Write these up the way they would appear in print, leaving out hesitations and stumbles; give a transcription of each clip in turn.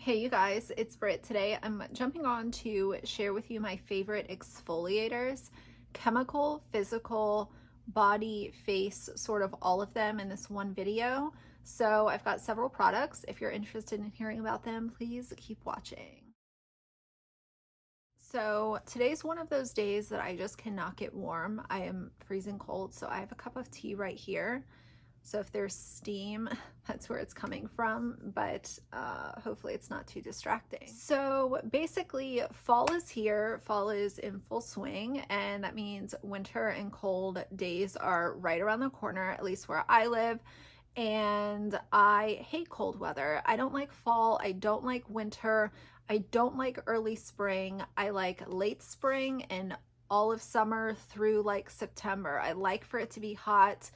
Hey you guys, it's Britt. Today I'm jumping on to share with you my favorite exfoliators, chemical, physical, body, face, sort of all of them in this one video. So I've got several products. If you're interested in hearing about them, please keep watching. So today's one of those days that I just cannot get warm. I am freezing cold, so I have a cup of tea right here. So if there's steam, that's where it's coming from, but hopefully it's not too distracting. So basically fall is here, fall is in full swing, and that means winter and cold days are right around the corner, at least where I live. And I hate cold weather. I don't like fall, I don't like winter, I don't like early spring. I like late spring and all of summer through like September. I like for it to be hot.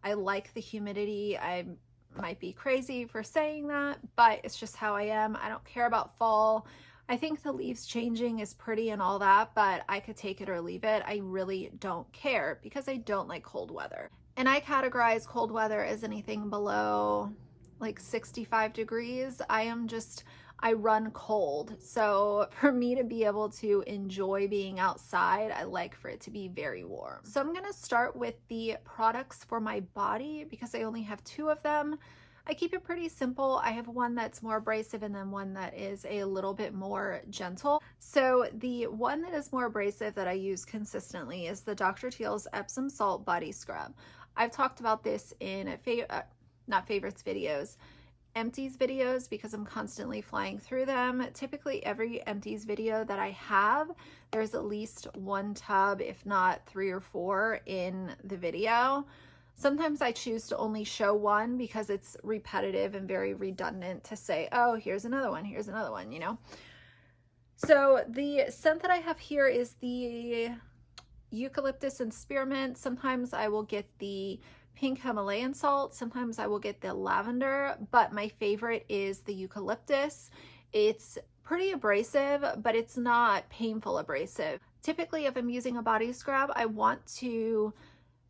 I like the humidity. I might be crazy for saying that, but it's just how I am. I don't care about fall. I think the leaves changing is pretty and all that, but I could take it or leave it. I really don't care because I don't like cold weather. And I categorize cold weather as anything below like 65 degrees. I run cold. So for me to be able to enjoy being outside, I like for it to be very warm. So I'm gonna start with the products for my body because I only have two of them. I keep it pretty simple. I have one that's more abrasive and then one that is a little bit more gentle. So the one that is more abrasive that I use consistently is the Dr. Teal's Epsom Salt Body Scrub. I've talked about this in not favorites videos, empties videos, because I'm constantly flying through them. Typically every empties video that I have, there's at least one tub, if not 3 or 4 in the video. Sometimes I choose to only show one because it's repetitive and very redundant to say, oh, here's another one, you know? So the scent that I have here is the eucalyptus and spearmint. Sometimes I will get the pink Himalayan salt, sometimes I will get the lavender, but my favorite is the eucalyptus. It's pretty abrasive, but it's not painful abrasive. Typically, if I'm using a body scrub, I want to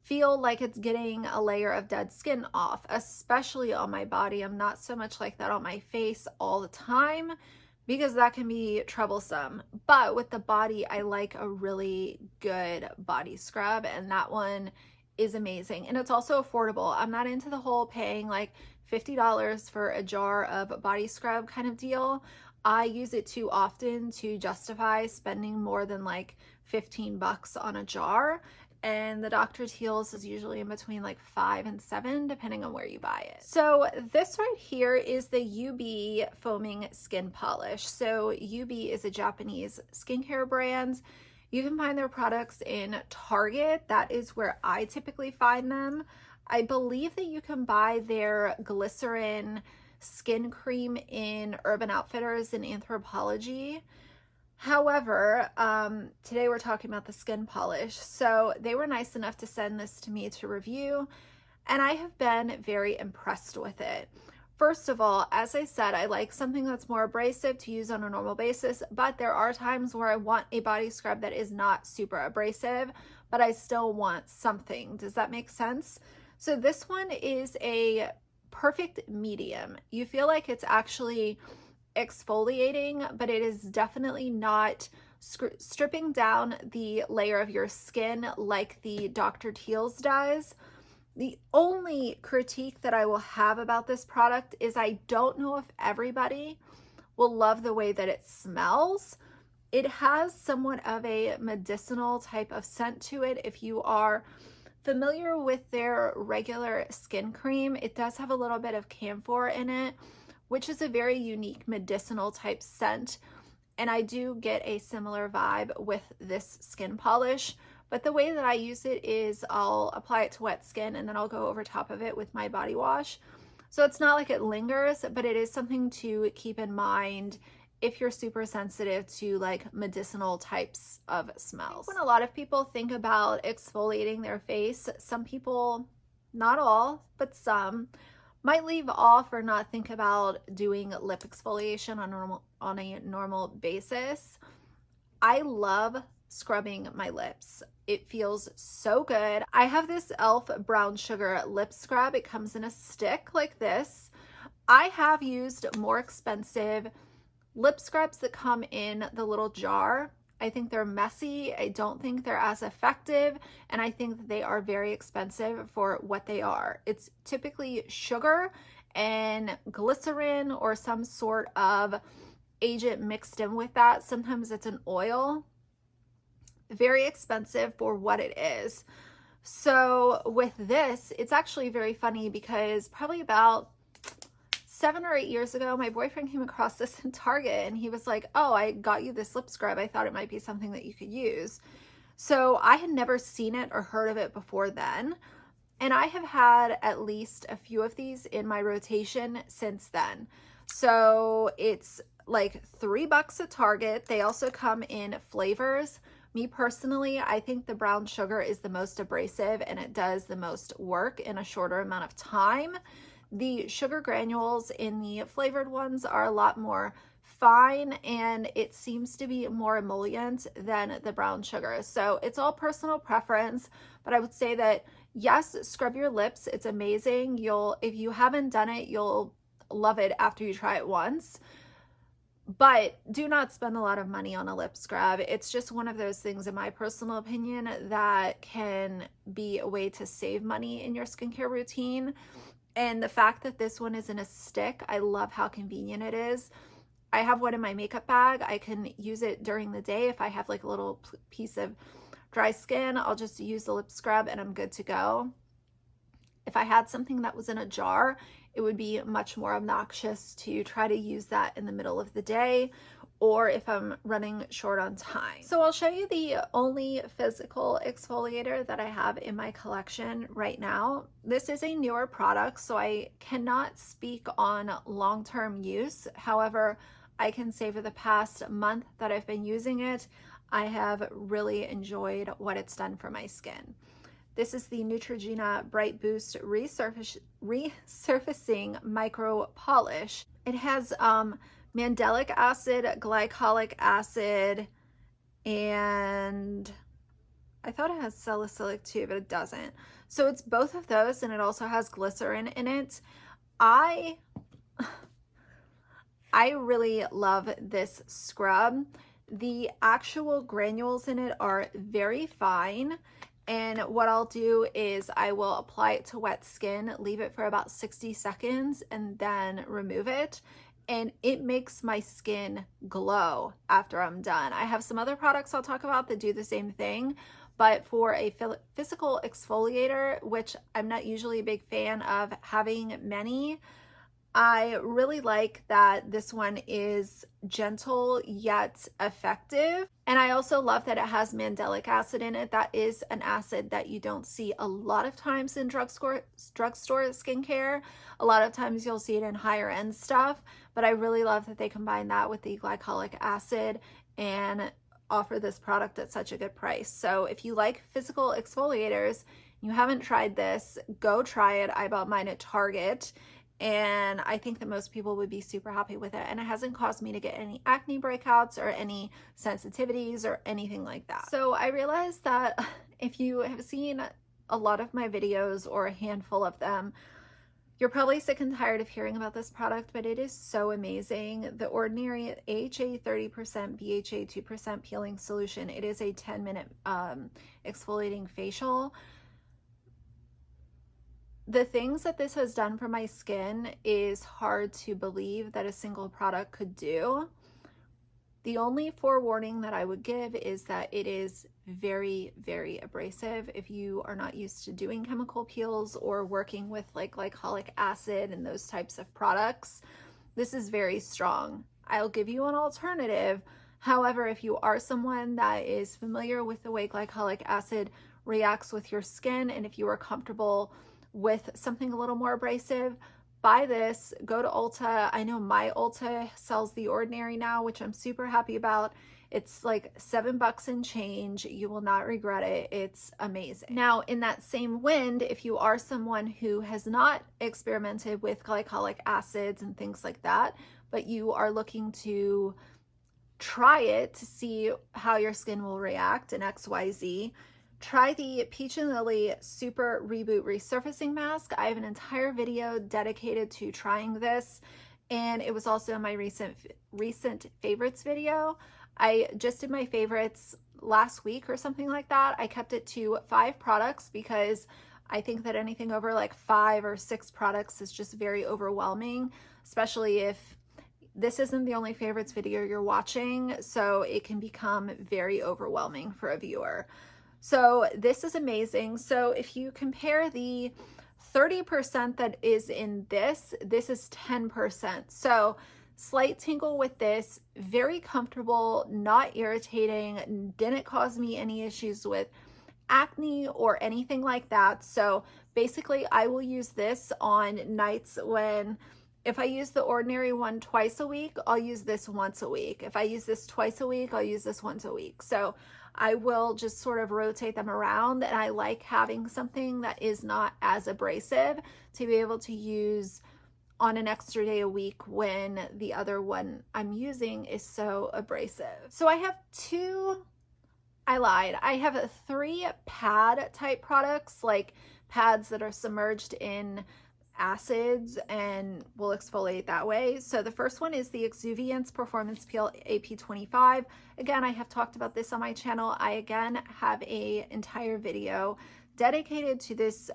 feel like it's getting a layer of dead skin off, especially on my body. I'm not so much like that on my face all the time because that can be troublesome. But with the body, I like a really good body scrub, and that one is amazing. And it's also affordable. I'm not into the whole paying like $50 for a jar of body scrub kind of deal. I use it too often to justify spending more than like 15 bucks on a jar. And the Dr. Teal's is usually in between like 5 and 7 depending on where you buy it. So this right here is the UB foaming skin polish. So UB is a Japanese skincare brand. You can find their products in Target. That is where I typically find them. I believe that you can buy their glycerin skin cream in Urban Outfitters and Anthropologie. However, today we're talking about the skin polish. So they were nice enough to send this to me to review, and I have been very impressed with it. First of all, as I said, I like something that's more abrasive to use on a normal basis, but there are times where I want a body scrub that is not super abrasive, but I still want something. Does that make sense? So this one is a perfect medium. You feel like it's actually exfoliating, but it is definitely not stripping down the layer of your skin like the Dr. Teal's does. The only critique that I will have about this product is I don't know if everybody will love the way that it smells. It has somewhat of a medicinal type of scent to it. If you are familiar with their regular skin cream, it does have a little bit of camphor in it, which is a very unique medicinal type scent. And I do get a similar vibe with this skin polish. But the way that I use it is I'll apply it to wet skin and then I'll go over top of it with my body wash. So it's not like it lingers, but it is something to keep in mind if you're super sensitive to like medicinal types of smells. When a lot of people think about exfoliating their face, some people, not all, but some, might leave off or not think about doing lip exfoliation on a normal basis. I love scrubbing my lips. It feels so good. I have this e.l.f. brown sugar lip scrub. It comes in a stick like this. I have used more expensive lip scrubs that come in the little jar, I think they're messy. I don't think they're as effective, and I think that they are very expensive for what they are. It's typically sugar and glycerin or some sort of agent mixed in with that. Sometimes it's an oil. Very expensive for what it is. So with this, it's actually very funny because probably about 7 or 8 years ago, my boyfriend came across this in Target and he was like, oh, I got you this lip scrub. I thought it might be something that you could use. So I had never seen it or heard of it before then. And I have had at least a few of these in my rotation since then. So it's like $3 at Target. They also come in flavors. Me personally, I think the brown sugar is the most abrasive and it does the most work in a shorter amount of time. The sugar granules in the flavored ones are a lot more fine and it seems to be more emollient than the brown sugar. So it's all personal preference, but I would say that yes, scrub your lips. It's amazing. If you haven't done it, you'll love it after you try it once. But do not spend a lot of money on a lip scrub. It's just one of those things, in my personal opinion, that can be a way to save money in your skincare routine. And the fact that this one is in a stick, I love how convenient it is. I have one in my makeup bag. I can use it during the day. If I have like a little piece of dry skin, I'll just use the lip scrub and I'm good to go. If I had something that was in a jar, it would be much more obnoxious to try to use that in the middle of the day or if I'm running short on time. So I'll show you the only physical exfoliator that I have in my collection right now. This is a newer product, so I cannot speak on long-term use. However, I can say for the past month that I've been using it, I have really enjoyed what it's done for my skin. This is the Neutrogena Bright Boost Resurfacing Micro Polish. It has mandelic acid, glycolic acid, and I thought it has salicylic too, but it doesn't. So it's both of those, and it also has glycerin in it. I really love this scrub. The actual granules in it are very fine. And what I'll do is I will apply it to wet skin, leave it for about 60 seconds, and then remove it. And it makes my skin glow after I'm done. I have some other products I'll talk about that do the same thing, but for a physical exfoliator, which I'm not usually a big fan of having many, I really like that this one is gentle yet effective. And I also love that it has mandelic acid in it. That is an acid that you don't see a lot of times in drugstore skincare. A lot of times you'll see it in higher end stuff, but I really love that they combine that with the glycolic acid and offer this product at such a good price. So if you like physical exfoliators, you haven't tried this, go try it. I bought mine at Target. And I think that most people would be super happy with it. And it hasn't caused me to get any acne breakouts or any sensitivities or anything like that. So I realized that if you have seen a lot of my videos or a handful of them, you're probably sick and tired of hearing about this product, but it is so amazing. The Ordinary AHA 30%, BHA 2% peeling solution. It is a 10-minute exfoliating facial. The things that this has done for my skin is hard to believe that a single product could do. The only forewarning that I would give is that it is very, very abrasive. If you are not used to doing chemical peels or working with like glycolic acid and those types of products, this is very strong. I'll give you an alternative. However, if you are someone that is familiar with the way glycolic acid reacts with your skin, and if you are comfortable with something a little more abrasive, buy this. Go to Ulta. I know my Ulta sells the Ordinary now, which I'm super happy about. It's like $7 and change. You will not regret it. It's amazing. Now, in that same wind, if you are someone who has not experimented with glycolic acids and things like that, but you are looking to try it to see how your skin will react in XYZ, try the Peach and Lily Super Reboot Resurfacing Mask. I have an entire video dedicated to trying this. and it was also in my recent favorites video. I just did my favorites last week or something like that. I kept it to 5 products because I think that anything over like 5 or 6 products is just very overwhelming, especially if this isn't the only favorites video you're watching, so it can become very overwhelming for a viewer. So this is amazing. So if you compare the 30% that is in this is 10%. So slight tingle with this, very comfortable, not irritating, didn't cause me any issues with acne or anything like that. So basically I will use this on nights when, if I use the ordinary one twice a week, I'll use this once a week. If I use this twice a week, I'll use this once a week. So I will just sort of rotate them around, and I like having something that is not as abrasive to be able to use on an extra day a week when the other one I'm using is so abrasive. So I have I have 3 pad type products, like pads that are submerged in acids and will exfoliate that way. So the first one is the Exuviance Performance Peel AP25. Again, I have talked about this on my channel. I again have a entire video dedicated to this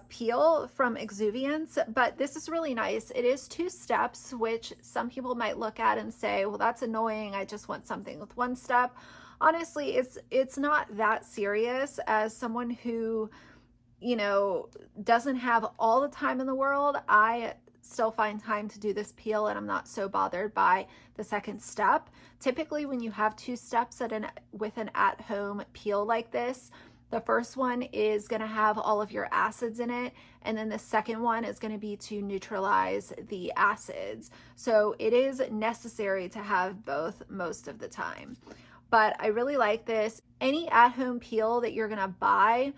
peel from Exuviance, but this is really nice. It is 2 steps, which some people might look at and say, well, that's annoying, I just want something with 1 step. Honestly, it's not that serious. As someone who, you know, doesn't have all the time in the world, I still find time to do this peel, and I'm not so bothered by the second step. Typically when you have 2 steps with an at-home peel like this, the first one is going to have all of your acids in it, and then the second one is going to be to neutralize the acids. So it is necessary to have both most of the time. But I really like this. Any at-home peel that you're going to buy,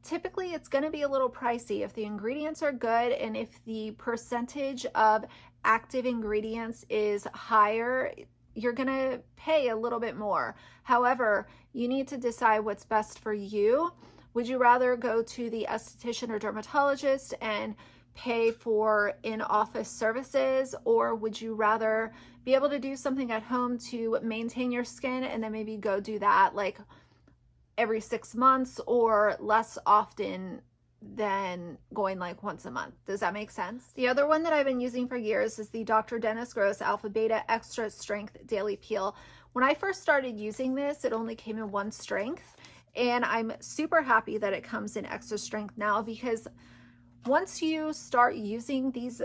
typically it's going to be a little pricey. If the ingredients are good and if the percentage of active ingredients is higher, you're going to pay a little bit more. However, you need to decide what's best for you. Would you rather go to the esthetician or dermatologist and pay for in-office services, or would you rather be able to do something at home to maintain your skin and then maybe go do that like every 6 months or less often than going like once a month? Does that make sense? The other one that I've been using for years is the Dr. Dennis Gross Alpha Beta Extra Strength Daily Peel. When I first started using this, it only came in 1 strength, and I'm super happy that it comes in extra strength now, because once you start using these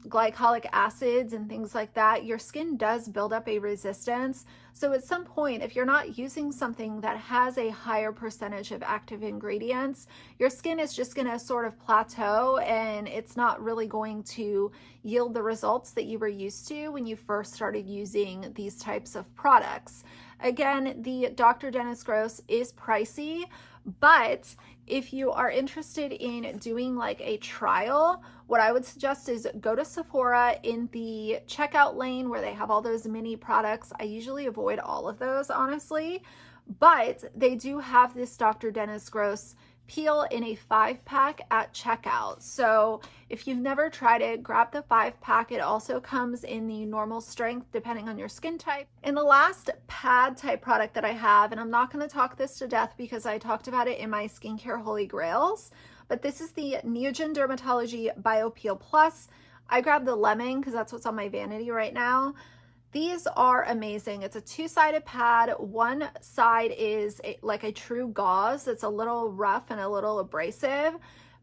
glycolic acids and things like that, your skin does build up a resistance. So at some point, if you're not using something that has a higher percentage of active ingredients, your skin is just going to sort of plateau, and it's not really going to yield the results that you were used to when you first started using these types of products. Again, the Dr. Dennis Gross is pricey, but if you are interested in doing like a trial, what I would suggest is go to Sephora in the checkout lane where they have all those mini products. I usually avoid all of those, honestly, but they do have this Dr. Dennis Gross peel in a 5-pack at checkout. So if you've never tried it, grab the 5-pack. It also comes in the normal strength depending on your skin type. And the last pad type product that I have, and I'm not going to talk this to death because I talked about it in my skincare holy grails, but this is the Neogen Dermatology Bio Peel Plus. I grabbed the lemon because that's what's on my vanity right now. These are amazing. It's a 2-sided pad. One side is like a true gauze. It's a little rough and a little abrasive,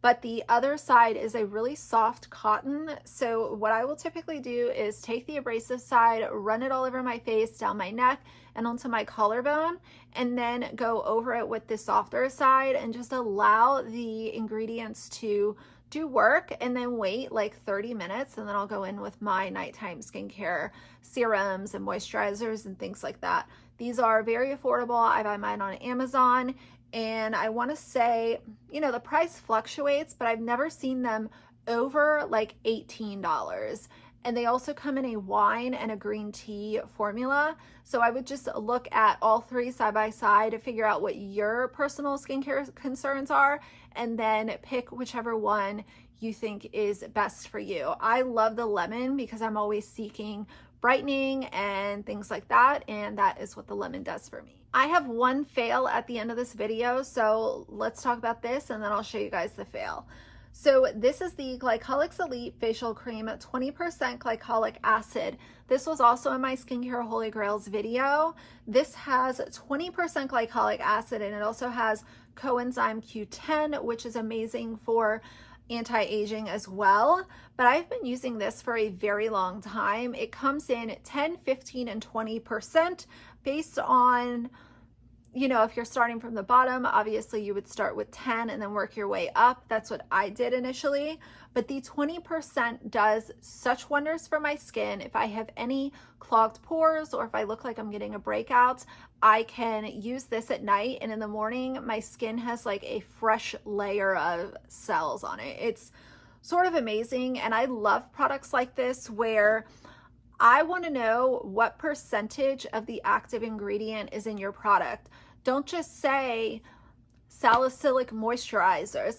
but the other side is a really soft cotton. So what I will typically do is take the abrasive side, run it all over my face, down my neck, and onto my collarbone, and then go over it with the softer side and just allow the ingredients to do work, and then wait like 30 minutes, and then I'll go in with my nighttime skincare serums and moisturizers and things like that. These are very affordable. I buy mine on Amazon, and I want to say, you know, the price fluctuates, but I've never seen them over like $18. And they also come in a wine and a green tea formula. So I would just look at all 3 side by side to figure out what your personal skincare concerns are, and then pick whichever one you think is best for you. I love the lemon because I'm always seeking brightening and things like that, and that is what the lemon does for me. I have one fail at the end of this video, so let's talk about this and then I'll show you guys the fail. So this is the Glycolix Elite Facial Cream, 20% glycolic acid. This was also in my Skincare Holy Grails video. This has 20% glycolic acid and it also has coenzyme Q10, which is amazing for anti-aging as well. But I've been using this for a very long time. It comes in 10, 15, and 20% based on, you know, if you're starting from the bottom, obviously you would start with 10 and then work your way up. That's what I did initially. But the 20% does such wonders for my skin. If I have any clogged pores or if I look like I'm getting a breakout, I can use this at night, and in the morning my skin has like a fresh layer of cells on it. It's sort of amazing, and I love products like this where I want to know what percentage of the active ingredient is in your product. Don't just say salicylic moisturizer,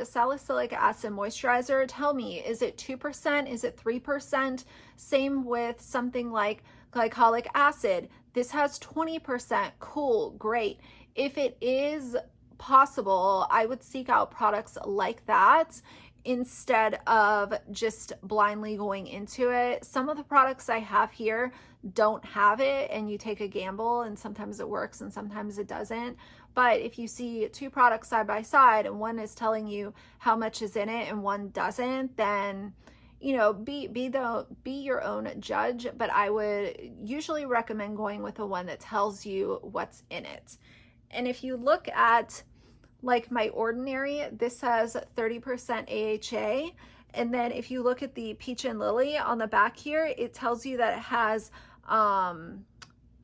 salicylic acid moisturizer. Tell me, is it 2%? Is it 3%? Same with something like glycolic acid. This has 20%. Cool, great. If it is possible, I would seek out products like that instead of just blindly going into it. Some of the products I have here don't have it, and you take a gamble, and sometimes it works and sometimes it doesn't. But if you see two products side by side and one is telling you how much is in it and one doesn't, then you know, be your own judge. But I would usually recommend going with the one that tells you what's in it. And if you look at like my Ordinary, this has 30% AHA. And then if you look at the Peach and Lily on the back here, it tells you that it has 10%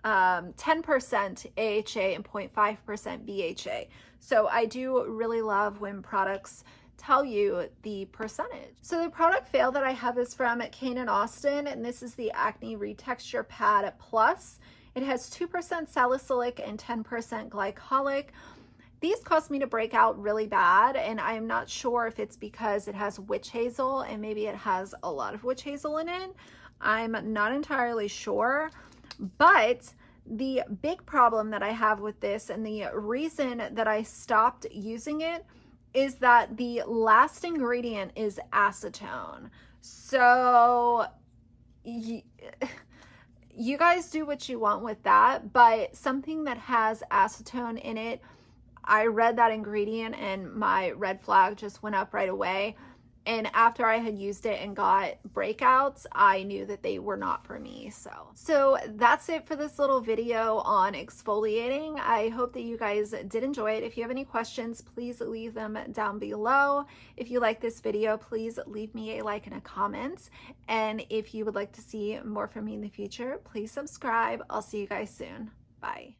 AHA and 0.5% BHA. So I do really love when products tell you the percentage. So the product fail that I have is from Kane and Austin, and this is the Acne Retexture Pad Plus. It has 2% salicylic and 10% glycolic. These caused me to break out really bad, and I'm not sure if it's because it has witch hazel and maybe it has a lot of witch hazel in it. I'm not entirely sure, but the big problem that I have with this and the reason that I stopped using it is that the last ingredient is acetone. So you guys do what you want with that, but something that has acetone in it, I read that ingredient and my red flag just went up right away. And after I had used it and got breakouts, I knew that they were not for me. So that's it for this little video on exfoliating. I hope that you guys did enjoy it. If you have any questions, please leave them down below. If you like this video, please leave me a like and a comment. And if you would like to see more from me in the future, please subscribe. I'll see you guys soon. Bye.